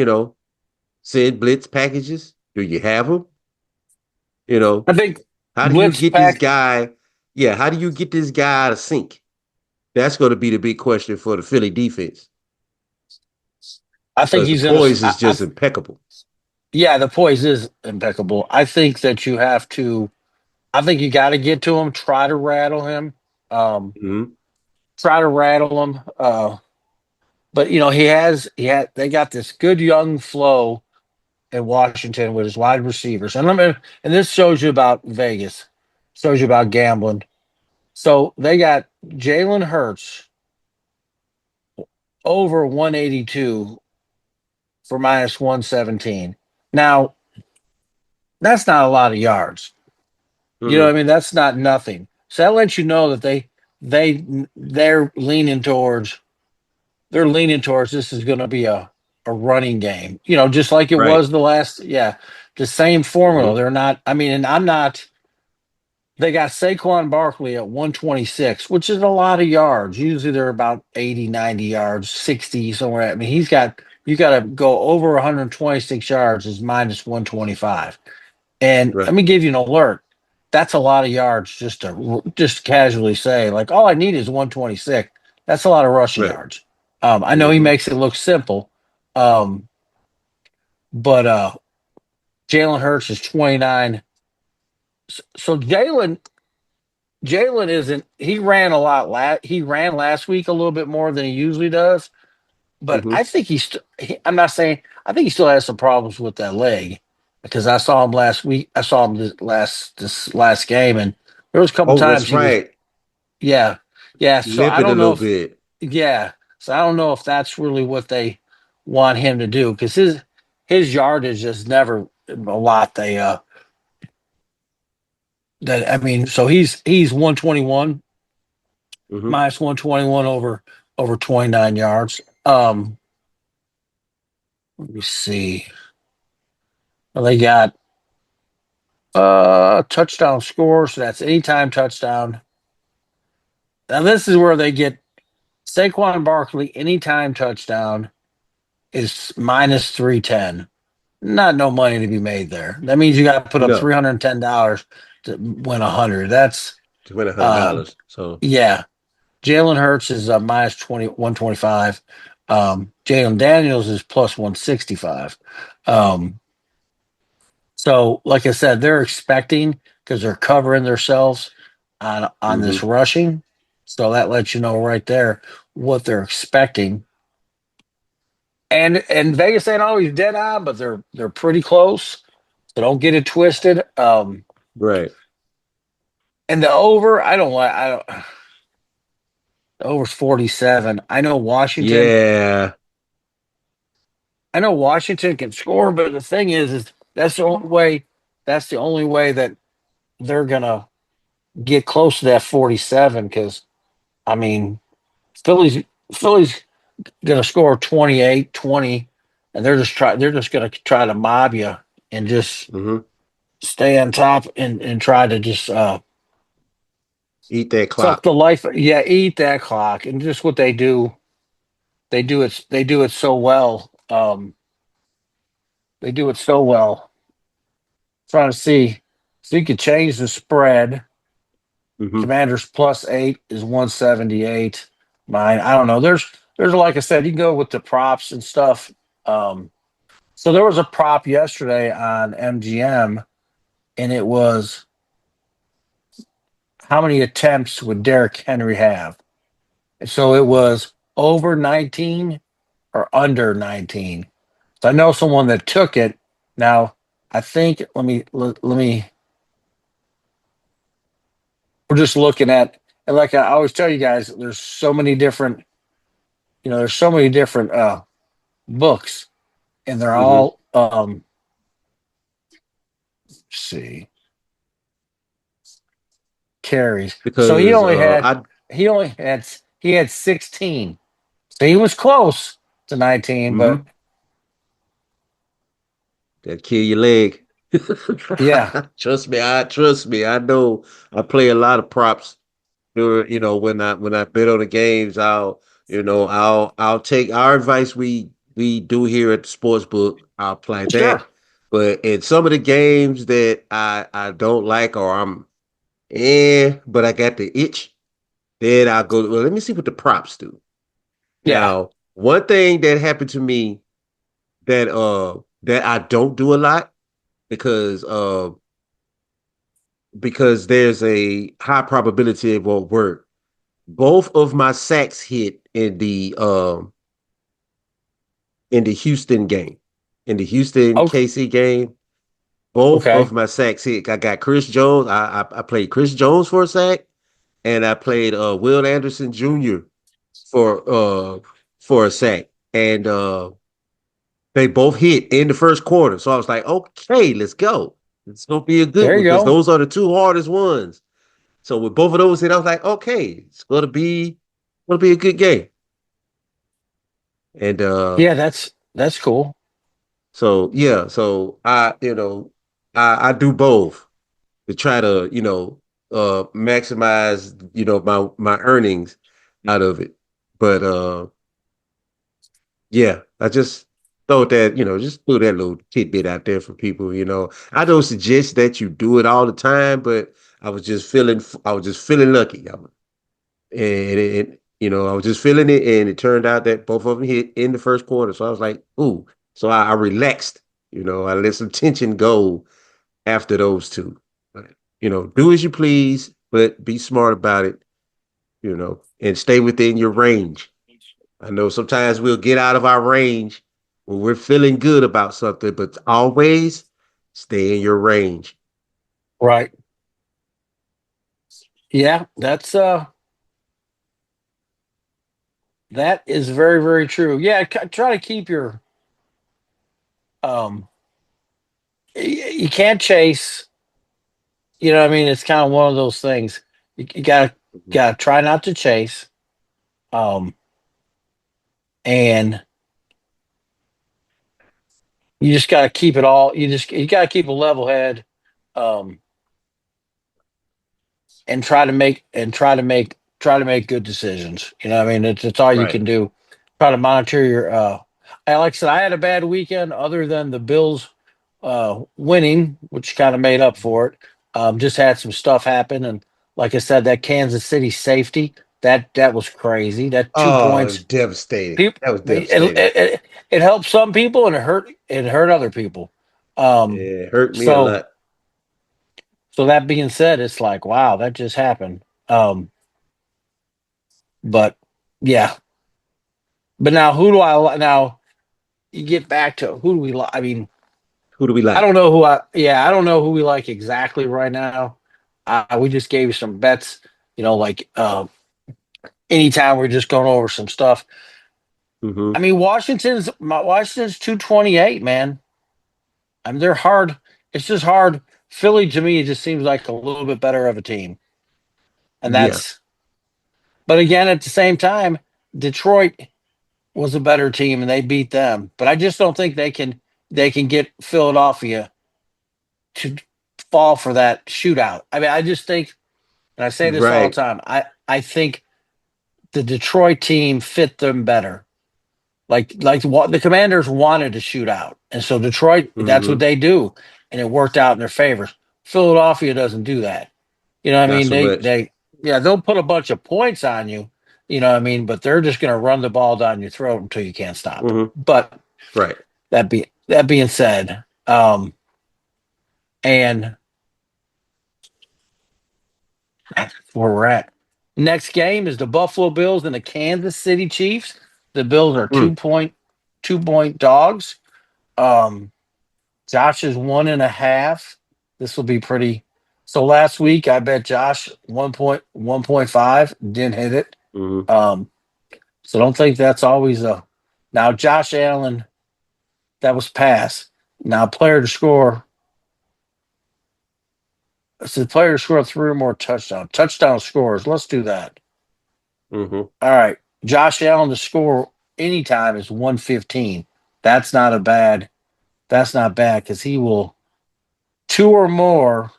S2: send blitz packages. Do you have them? You know,
S1: I think
S2: how do you
S1: blitz
S2: get this
S1: pack.
S2: guy? Yeah, how do you get this guy out of sync? That's going to be the big question for the Philly defense
S1: I think
S2: because the
S1: he's going to.
S2: poise is just impeccable.
S1: Yeah, the poise is impeccable. I think that you have to. I think you got to get to him. Try to rattle him. Um,
S2: Mm-hmm.
S1: Try to rattle him. But he had. They got this good young flow in Washington with his wide receivers, and this shows you about Vegas, shows you about gambling. So they got Jalen Hurts over 182 for minus 117. Now that's not a lot of yards. You know what
S2: Mm-hmm.
S1: I mean? That's not nothing. So that lets you know that they they're leaning towards this is going to be a running game. Just like it
S2: Right.
S1: was the same formula.
S2: Mm-hmm.
S1: They're not. I mean, and I'm not. They got Saquon Barkley at 126, which is a lot of yards. Usually they're about 80, 90 yards, 60 somewhere. I mean, you got to go over 126 yards is minus 125. And
S2: Right.
S1: let me give you an alert. That's a lot of yards just casually say like all I need is 126. That's a lot of rushing
S2: Right.
S1: yards. I know he
S2: Mm-hmm.
S1: makes it look simple, um, but Jalen Hurts is 29. So Jalen isn't. He ran a lot. He ran last week a little bit more than he usually does. But
S2: Mm-hmm.
S1: I think I'm not saying. I think he still has some problems with that leg because I saw him last week. I saw him this last game, and there was a couple
S2: Oh, that's
S1: times he was.
S2: right.
S1: Yeah, yeah. So I
S2: Limping a
S1: don't know
S2: little
S1: if.
S2: bit.
S1: Yeah. So I don't know if that's really what they want him to do because his yardage is never a lot. That I mean, so he's 121
S2: Mm-hmm.
S1: minus 121 over over 29 yards. Let me see. Well, they got touchdown scores. So that's anytime touchdown. Now this is where they get Saquon Barkley anytime touchdown is minus 310. Not no money to be made there. That means you got to put up
S2: No,
S1: $310 to win 100. That's
S2: to win
S1: uh
S2: $100. So,
S1: yeah. Jalen Hurts is minus 125. Jalen Daniels is plus 165. Um, so, like I said, they're expecting because they're covering themselves on
S2: hmm
S1: this rushing. So that lets you know right there what they're expecting. And Vegas ain't always dead on, but they're pretty close. So don't get it twisted.
S2: right.
S1: And the over, I don't like. I don't. The over's 47. I know Washington.
S2: Yeah.
S1: I know Washington can score, but the thing is that's the only way. That's the only way that they're gonna get close to that 47. Because I mean, Philly's Philly's gonna score 28, 20, and they're just gonna try to mob you and just
S2: hmm
S1: stay on top and try to just
S2: Eat that
S1: suck
S2: clock.
S1: the life. Yeah, eat that clock, and just what they do. They do it so well. They do it so well. Trying to see, so you could change the spread.
S2: hmm
S1: Commanders plus 8 is 178. Mine, I don't know. There's like I said, you can go with the props and stuff. Um, so there was a prop yesterday on MGM, and it was how many attempts would Derrick Henry have? And so it was over 19 or under 19. So I know someone that took it. Now, I think let me we're just looking at, and like I always tell you guys, there's so many different, there's so many different books, and they're
S2: hmm
S1: all see carries. So
S2: Because
S1: he had 16. So he was close to 19, but
S2: hmm that kill your leg.
S1: yeah,
S2: Trust me. I know I play a lot of props. When I bet on the games, I'll take our advice we do here at the sports book. I'll apply
S1: sure,
S2: that. But in some of the games that I don't like or but I got the itch, then I'll go, well, let me see what the props do.
S1: yeah,
S2: Now, one thing that happened to me that I don't do a lot because because there's a high probability it won't work. Both of my sacks hit in the Houston game. In the Houston
S1: okay,
S2: KC game, both of
S1: okay,
S2: my sacks hit. I got Chris Jones. I played Chris Jones for a sack, and I played Will Anderson Jr. for uh for a sack. And they both hit in the first quarter. So I was like, okay, let's go. It's gonna be a good
S1: there
S2: one
S1: you
S2: because
S1: go.
S2: those are the two hardest ones. So with both of those hit, I was like, okay, it's gonna be a good game. And
S1: Yeah, that's cool.
S2: so yeah, so I do both to try to maximize my earnings out of it. But yeah, I just thought that, just threw that little tidbit out there for people, I don't suggest that you do it all the time, but I was just feeling lucky. I was just feeling it, and it turned out that both of them hit in the first quarter. So I was like, ooh. So I relaxed, I let some tension go after those two. But, do as you please, but be smart about it, and stay within your range. I know sometimes we'll get out of our range when we're feeling good about something, but always stay in your range.
S1: Right. Yeah, that is very, very true. Yeah, try to keep your you can't chase. You know what I mean? It's kind of one of those things. You gotta
S2: Mhm.
S1: gotta try not to chase. Um, and you just got to keep it all. You got to keep a level head, um, and try to make good decisions. You know, what I mean, it's all you
S2: Right.
S1: can do. Try to monitor your. Like I said, I had a bad weekend. Other than the Bills winning, which kind of made up for it. Just had some stuff happen, and like I said, that Kansas City safety that was crazy. That two
S2: Oh,
S1: points.
S2: devastating.
S1: People,
S2: That was devastating.
S1: it helped some people and it hurt other people. Um,
S2: It hurt me a
S1: so
S2: lot.
S1: so that being said, it's like wow, that just happened. But yeah, but now who do now? You get back to who do we like? I mean,
S2: Who do we
S1: I
S2: like?
S1: don't know I don't know who we like exactly right now. We just gave you some bets. You know, like anytime we're just going over some stuff. I
S2: Hmm.
S1: mean, Washington's 228, man. I mean, they're hard. It's just hard. Philly to me, it just seems like a little bit better of a team, and
S2: Yeah.
S1: that's. But again, at the same time, Detroit was a better team, and they beat them. But I just don't think they can get Philadelphia to fall for that shootout. I mean, I just think, and I say this all the
S2: Right.
S1: time. I think the Detroit team fit them better. The Commanders wanted to shoot out, and so Detroit, that's what
S2: Hmm.
S1: they do, and it worked out in their favor. Philadelphia doesn't do that. You know what I
S2: Not
S1: mean?
S2: so much.
S1: Yeah, they'll put a bunch of points on you. You know what I mean? But they're just going to run the ball down your throat until you can't stop them.
S2: Hmm.
S1: But
S2: Right.
S1: that being said, and that's where we're at. Next game is the Buffalo Bills and the Kansas City Chiefs. The Bills are
S2: Mm.
S1: 2-point dogs. Um, Josh is 1.5. This will be pretty. So last week I bet Josh 1.1.5, didn't hit it.
S2: Hmm.
S1: Um, so don't think that's always a. Now Josh Allen, that was pass. Now player to score. It's the player to score three or more touchdowns. Touchdown scores. Let's do that.
S2: Hmm.
S1: All right. Josh Allen to score anytime is 115. That's not a bad. That's not bad because he will two or more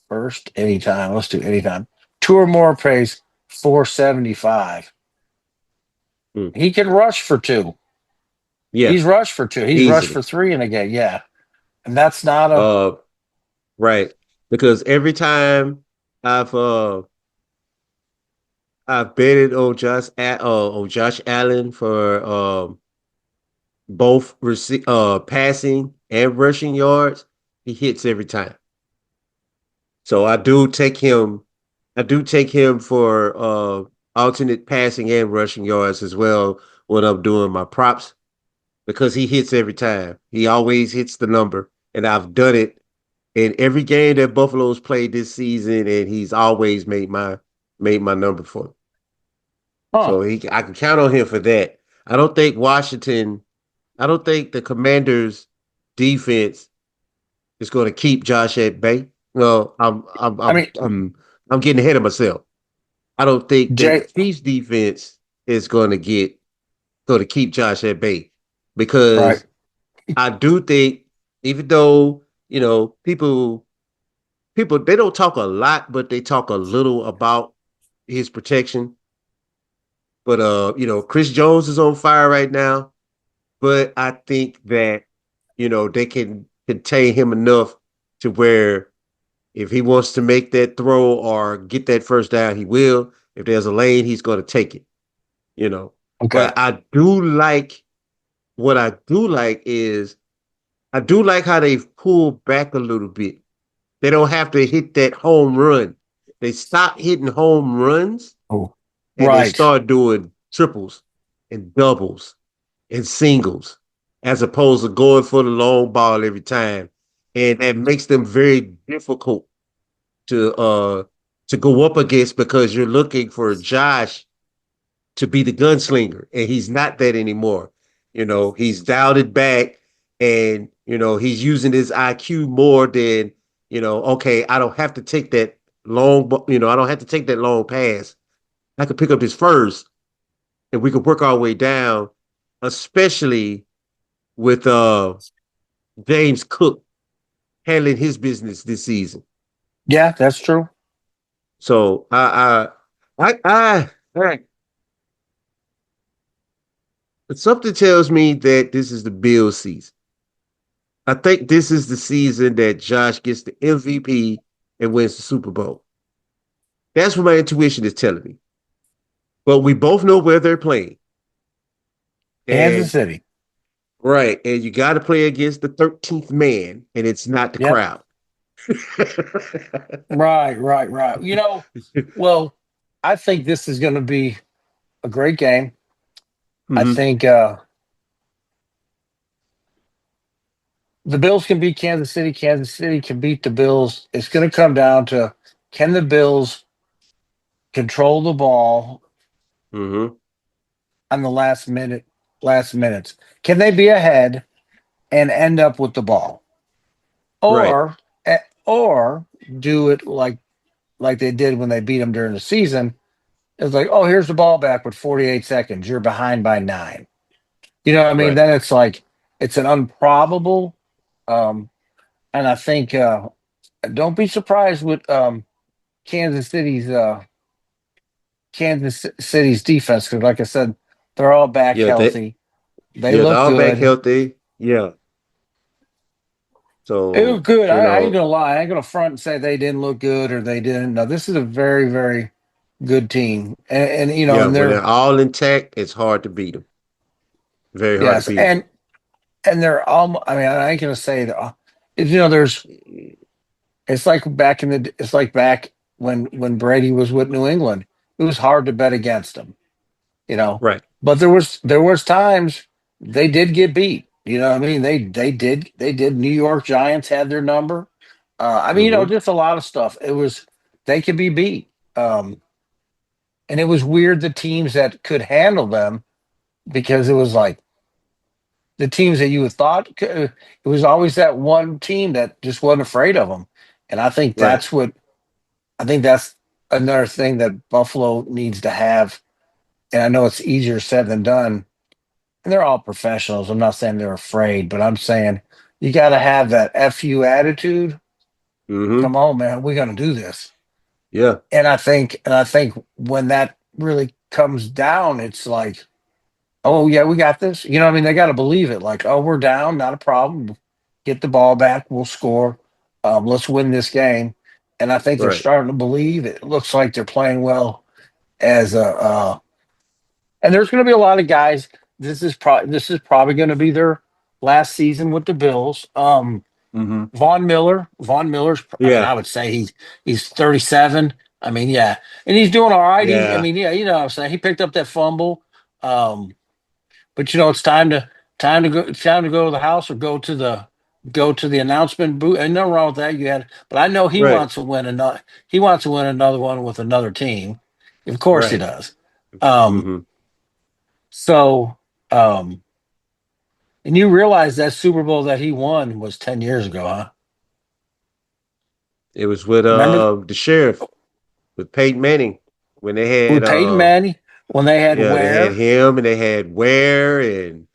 S1: first anytime. Let's do anytime. Two or more pays 475.
S2: Mm.
S1: He can rush for two.
S2: Yeah.
S1: He's rushed for two. He's rushed for
S2: Easily.
S1: three in a game. Yeah. And that's not a
S2: Uh, right. Because every time I've uh I've betted on Josh Allen for both passing and rushing yards, he hits every time. So I do take him for alternate passing and rushing yards as well when I'm doing my props because he hits every time. He always hits the number. And I've done it in every game that Buffalo's played this season, and he's always made my number for me.
S1: huh.
S2: So I can count on him for that. I don't think Washington, I don't think the Commanders defense is going to keep Josh at bay. Well,
S1: I mean,
S2: I'm getting ahead of myself. I don't think that the
S1: Jay,
S2: Chiefs defense is going to keep Josh at bay
S1: right.
S2: because I do think even though people they don't talk a lot, but they talk a little about his protection. But Chris Jones is on fire right now. But I think that they can contain him enough to where if he wants to make that throw or get that first down, he will. If there's a lane, he's going to take it. You know.
S1: Okay.
S2: But I do like what I do like is I do like how they've pulled back a little bit. They don't have to hit that home run. They stop hitting home runs
S1: Oh,
S2: and they
S1: right.
S2: start doing triples and doubles and singles as opposed to going for the long ball every time. And that makes them very difficult to uh to go up against because you're looking for Josh to be the gunslinger, and he's not that anymore. He's dialed it back, and he's using his IQ more than okay, I don't have to take that long, I don't have to take that long pass. I could pick up his first, and we could work our way down, especially with James Cook handling his business this season.
S1: Yeah, that's true.
S2: So I something tells me that this is the Bills season. I think this is the season that Josh gets the MVP and wins the Super Bowl. That's what my intuition is telling me. But we both know where they're playing.
S1: Kansas
S2: And
S1: City.
S2: right, and you got to play against the 13th man, and it's not the
S1: Yep.
S2: crowd.
S1: Right, right, right. Well, I think this is going to be a great game. I
S2: Hmm.
S1: think the Bills can beat Kansas City. Kansas City can beat the Bills. It's going to come down to, can the Bills control the ball
S2: Hmm.
S1: on the last minutes? Can they be ahead and end up with the ball,
S2: Right,
S1: or or do it like they did when they beat them during the season? It's like, oh, here's the ball back with 48 seconds. You're behind by 9. You know what I mean?
S2: right.
S1: Then it's like it's an improbable. Um, and I think don't be surprised with Kansas City's uh, Kansas City's defense, because like I said, they're all back
S2: Yeah,
S1: healthy. They
S2: they're
S1: look
S2: all back
S1: good.
S2: healthy. Yeah.
S1: It was
S2: So,
S1: good. I ain't gonna lie. I ain't gonna front and say they didn't look good or they didn't. No, this is a very, very good team,
S2: yeah,
S1: and
S2: when
S1: they're
S2: they're all intact, it's hard to beat them. Very hard to
S1: yes,
S2: beat them.
S1: and they're all. I mean, I ain't gonna say that. There's. It's like back when Brady was with New England. It was hard to bet against them, you know.
S2: Right.
S1: But there was times they did get beat. You know what I mean? They did. New York Giants had their number. I mean,
S2: Hmm.
S1: just a lot of stuff. They could be beat. And it was weird the teams that could handle them, because it was like the teams that you would thought it was always that one team that just wasn't afraid of them. And
S2: Right.
S1: I think that's another thing that Buffalo needs to have. And I know it's easier said than done. And they're all professionals. I'm not saying they're afraid, but I'm saying you got to have that FU attitude.
S2: Hmm.
S1: Come on, man, we're gonna do this.
S2: Yeah.
S1: And I think when that really comes down, it's like, oh yeah, we got this. You know what I mean? They got to believe it. Like, oh, we're down, not a problem. Get the ball back, we'll score. Let's win this game. And I think they're
S2: Right.
S1: starting to believe it. It looks like they're playing well as a. And there's going to be a lot of guys. This is probably going to be their last season with the Bills.
S2: Hmm.
S1: Von Miller's. I mean,
S2: Yeah.
S1: I would say he's 37. I mean, yeah, and he's doing all right. I
S2: Yeah.
S1: mean, yeah, you know what I'm saying. He picked up that fumble. Um, but it's time to go to the house or go to the announcement booth. And nothing wrong with that. But I know he
S2: Right.
S1: wants to win another. He wants to win another one with another team. Of course he
S2: Right.
S1: does. Um,
S2: Hmm.
S1: so, um, and you realize that Super Bowl that he won was 10 years ago, huh?
S2: It was with
S1: Remember
S2: the sheriff with Peyton Manning when they had
S1: with Peyton Manning when they had
S2: yeah, they had
S1: Ware
S2: him and they had Ware and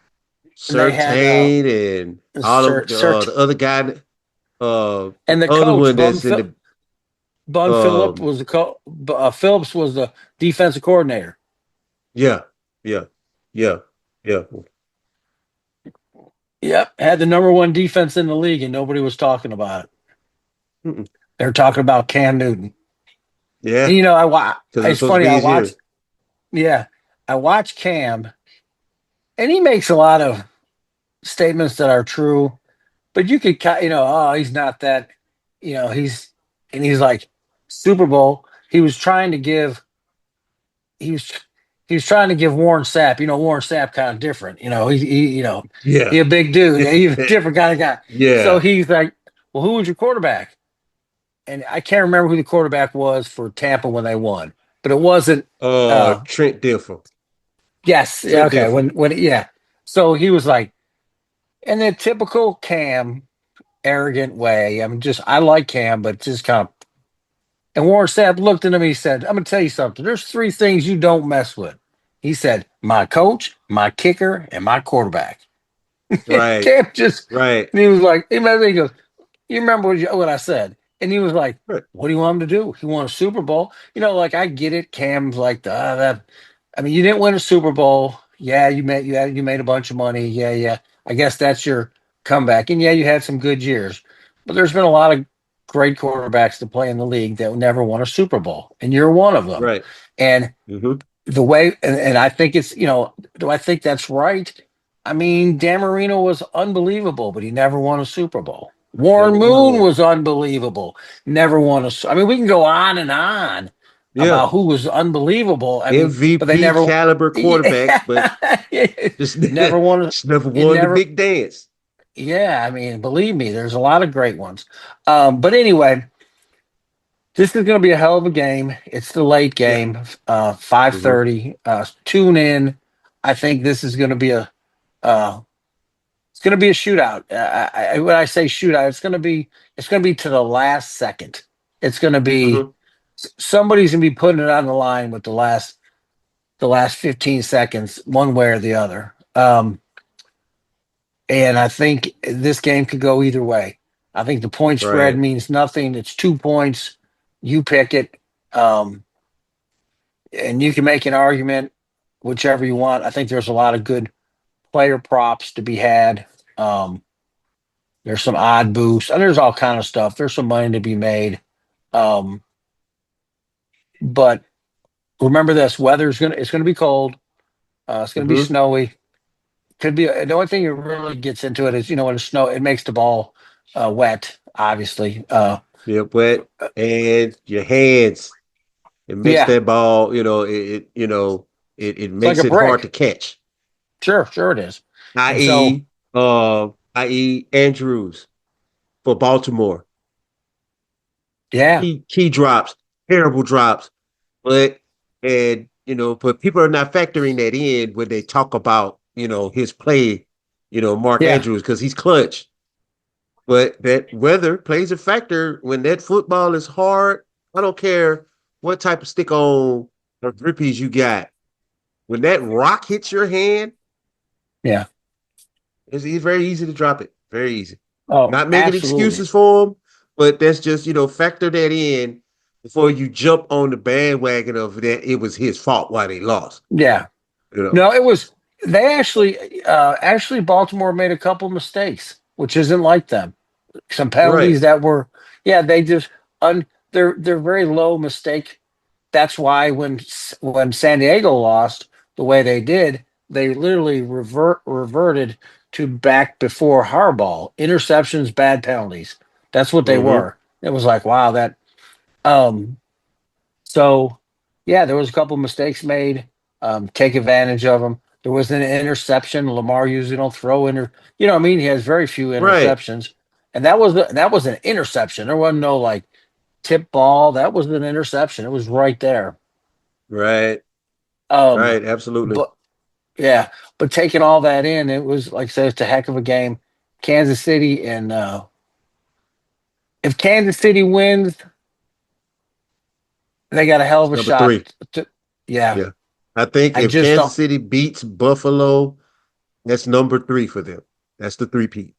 S1: and they had
S2: Sertain and all of the other guy, the
S1: and the
S2: other
S1: coach
S2: one that's in the
S1: Bun Phillip
S2: um
S1: was Phillips was the defensive coordinator.
S2: yeah, yeah, yeah, yeah.
S1: Yep, had the number one defense in the league, and nobody was talking about it.
S2: Mm-mm.
S1: They were talking about Cam Newton. And
S2: Yeah, because it's
S1: it's
S2: supposed to
S1: funny.
S2: be his year.
S1: Yeah, I watch Cam, and he makes a lot of statements that are true, but you could, oh, he's not that, he's like Super Bowl. He was, he was trying to give Warren Sapp. Warren Sapp kind of different.
S2: Yeah.
S1: He a big dude. He's a different kind of guy. So
S2: Yeah.
S1: he's like, well, who was your quarterback? And I can't remember who the quarterback was for Tampa when they won, but it wasn't.
S2: Trent Dilfer.
S1: Yes, yeah,
S2: Trent
S1: okay.
S2: Dilfer.
S1: When yeah, so he was like, in the typical Cam arrogant way. I like Cam, but just kind of. And Warren Sapp looked at him. He said, "I'm gonna tell you something. There's three things you don't mess with. He said, "My coach, my kicker, and my quarterback."
S2: Right.
S1: Cam just,
S2: Right.
S1: and he was like, he goes, "You remember what I said?" And he was like,
S2: Right.
S1: "What do you want him to do? He won a Super Bowl." Like I get it. Cam's like that. I mean, you didn't win a Super Bowl. Yeah, you made a bunch of money. Yeah, yeah. I guess that's your comeback. And yeah, you had some good years, but there's been a lot of great quarterbacks to play in the league that never won a Super Bowl, and you're one of them.
S2: Right.
S1: And
S2: Mm-hmm.
S1: the way, and I think do I think that's right? I mean, Dan Marino was unbelievable, but he never won a Super Bowl. Warren
S2: Never won
S1: Moon
S2: one.
S1: was unbelievable, never won a. I mean, we can go on
S2: Yeah.
S1: about who was unbelievable. I mean, but they
S2: MVP
S1: never,
S2: caliber quarterbacks, but just,
S1: never won.
S2: just never
S1: It
S2: won the
S1: never.
S2: big dance.
S1: Yeah, I mean, believe me, there's a lot of great ones. But anyway, this is going to be a hell of a game. It's the late
S2: Yeah.
S1: game,
S2: Mm-hmm.
S1: 5:30. Tune in. I think this is going to be a uh, it's going to be a shootout. When I say shootout, it's going to be to the last second. It's going to be
S2: Mm-hmm.
S1: somebody's going to be putting it on the line with the last 15 seconds, one way or the other. And I think this game could go either way. I think the point spread
S2: Right.
S1: means nothing. It's 2 points. You pick it. Um, and you can make an argument whichever you want. I think there's a lot of good player props to be had. Um, there's some odd boosts, and there's all kind of stuff. There's some money to be made. Um, but remember this: it's gonna be cold. It's gonna be
S2: Mm-hmm.
S1: snowy. Could be the only thing that really gets into it is when it's snow, it makes the ball wet. Obviously,
S2: Yeah, but and your hands, it makes
S1: yeah,
S2: that ball, it
S1: it's like
S2: makes
S1: a
S2: it hard
S1: brick.
S2: to catch.
S1: Sure, sure it is. And so,
S2: I.e., i.e. Andrews for Baltimore.
S1: yeah,
S2: Key drops, terrible drops. But but people are not factoring that in when they talk about, his play, Mark
S1: yeah,
S2: Andrews, because he's clutch. But that weather plays a factor when that football is hard. I don't care what type of stick on or grippies you got. When that rock hits your hand,
S1: yeah.
S2: it's very easy to drop it. Very easy.
S1: Oh,
S2: Not making
S1: absolutely.
S2: excuses for him, but that's just, factor that in before you jump on the bandwagon of that it was his fault why they lost.
S1: Yeah.
S2: You know.
S1: No, it was they actually Baltimore made a couple mistakes, which isn't like them. Some
S2: Right.
S1: penalties that were yeah, they just they're very low mistake. That's why when San Diego lost the way they did, they literally reverted to back before Harbaugh. Interceptions, bad penalties. That's what they
S2: Mm-hmm.
S1: were. It was like, wow, that um so, yeah, there was a couple mistakes made. Take advantage of them. There was an interception. Lamar usually don't throw You know what I mean? He has very few
S2: Right.
S1: interceptions, and that was an interception. There wasn't no like tip ball. That was an interception. It was right there.
S2: Right.
S1: Um,
S2: Right. Absolutely.
S1: but yeah, but taking all that in, it was like I said, it's a heck of a game. Kansas City and if Kansas City wins, they got a hell of
S2: It's
S1: a
S2: number three.
S1: shot. Yeah,
S2: Yeah. I think
S1: I
S2: if
S1: just
S2: Kansas
S1: don't.
S2: City beats Buffalo, that's number three for them. That's the three-peat.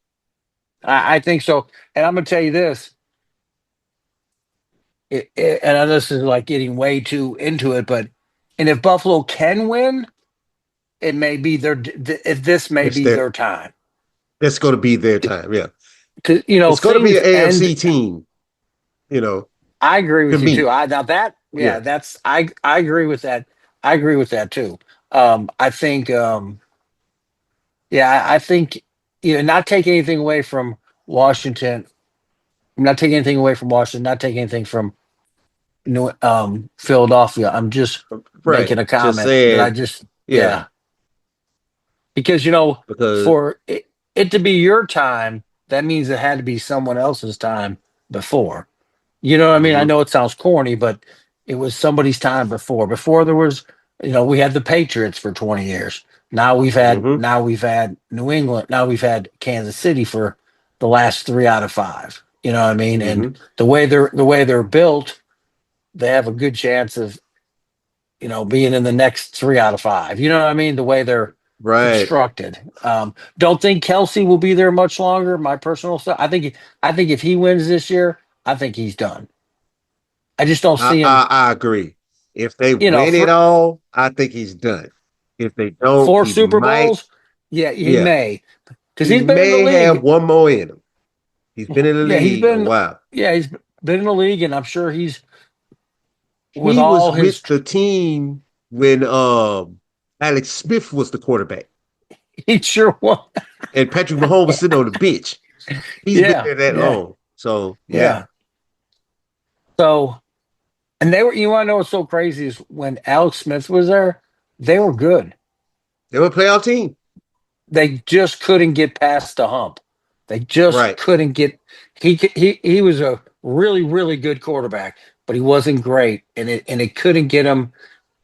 S1: I think so. And I'm going to tell you this, and I know this is like getting way too into it, and if Buffalo can win, it may be if this may
S2: It's
S1: be
S2: their
S1: their time.
S2: That's going to be their time. Yeah.
S1: Because,
S2: It's going to be
S1: things
S2: an
S1: end.
S2: AFC team, you know,
S1: I agree
S2: to
S1: with you too.
S2: me.
S1: Now that, yeah,
S2: Yeah.
S1: I agree with that. I agree with that too. I think, yeah, I think, not taking anything away from Washington, not taking anything away from Washington, not taking anything from Philadelphia. I'm just
S2: Right.
S1: making a
S2: Just
S1: comment that I
S2: saying,
S1: just,
S2: yeah,
S1: yeah, because
S2: because
S1: for it to be your time, that means it had to be someone else's time before. You know what I mean? I
S2: hmm
S1: know it sounds corny, but it was somebody's time before. Before there was, we had the Patriots for 20 years.
S2: hmm
S1: Now we've had New England. Now we've had Kansas City for the last 3 out of 5. You know what I mean? And
S2: hmm
S1: the way they're built, they have a good chance of being in the next 3 out of 5. You know what I mean? The way they're
S2: Right.
S1: constructed. Don't think Kelsey will be there much longer. My personal stuff. I think if he wins this year, I think he's done. I just don't
S2: I,
S1: see him.
S2: I I agree. If they win it
S1: For
S2: all, I think he's done. If they don't,
S1: four
S2: he
S1: Super
S2: might.
S1: Bowls, yeah, he
S2: Yeah,
S1: may, because
S2: he
S1: he's been in the
S2: may have
S1: league.
S2: one more in him. He's been in the
S1: Yeah,
S2: league a while.
S1: he's been in the league, and I'm sure he's with
S2: He was
S1: all
S2: with
S1: his.
S2: the team when Alex Smith was the quarterback,
S1: He sure was.
S2: and Patrick Mahomes was sitting on the bench. He's been
S1: Yeah,
S2: there that
S1: yeah,
S2: long. So yeah,
S1: yeah. So, and they were. You want to know what's so crazy is when Alex Smith was there, they were good.
S2: they were a playoff team.
S1: They just couldn't get past the hump. They just
S2: Right.
S1: couldn't get. He was a really really good quarterback, but he wasn't great, and it couldn't get him.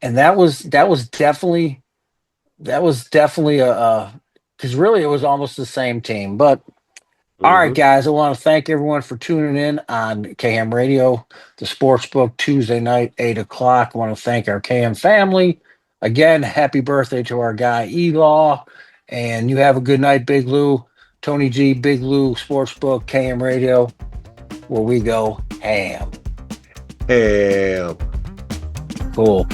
S1: And that was definitely a because really it was almost the same team. But all right,
S2: Hmm.
S1: guys, I want to thank everyone for tuning in on KM Radio, the Sports Book Tuesday night, 8 o'clock. I want to thank our KM family. Again, happy birthday to our guy Elaw. And you have a good night, Big Lou. Tony G, Big Lou, Sports Book, KM Radio, where we go ham.
S2: Hell.
S1: Cool.